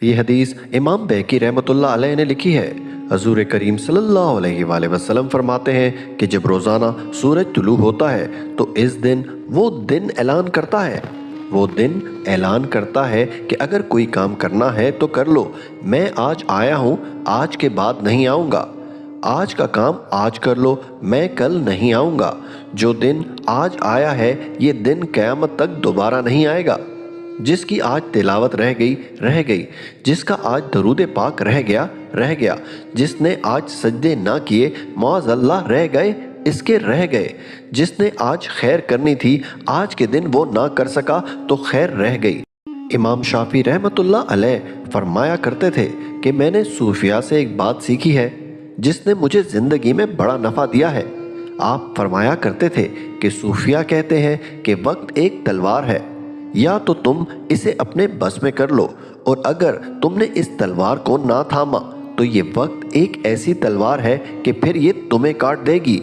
یہ حدیث امام بیہقی رحمۃ اللہ علیہ نے لکھی ہے۔ حضور کریم صلی اللہ علیہ وآلہ وسلم فرماتے ہیں کہ جب روزانہ سورج طلوع ہوتا ہے تو اس دن وہ دن اعلان کرتا ہے کہ اگر کوئی کام کرنا ہے تو کر لو، میں آج آیا ہوں، آج کے بعد نہیں آؤں گا۔ آج کا کام آج کر لو، میں کل نہیں آؤں گا۔ جو دن آج آیا ہے یہ دن قیامت تک دوبارہ نہیں آئے گا۔ جس کی آج تلاوت رہ گئی، جس کا آج درود پاک رہ گیا، جس نے آج سجدے نہ کیے معاذ اللہ رہ گئے، جس نے آج خیر کرنی تھی آج کے دن وہ نہ کر سکا تو خیر رہ گئی۔ امام شافعی رحمۃ اللہ علیہ فرمایا کرتے تھے کہ میں نے صوفیاء سے ایک بات سیکھی ہے جس نے مجھے زندگی میں بڑا نفع دیا ہے۔ آپ فرمایا کرتے تھے کہ صوفیاء کہتے ہیں کہ وقت ایک تلوار ہے، یا تو تم اسے اپنے بس میں کر لو، اور اگر تم نے اس تلوار کو نہ تھاما تو یہ وقت ایک ایسی تلوار ہے کہ پھر یہ تمہیں کاٹ دے گی۔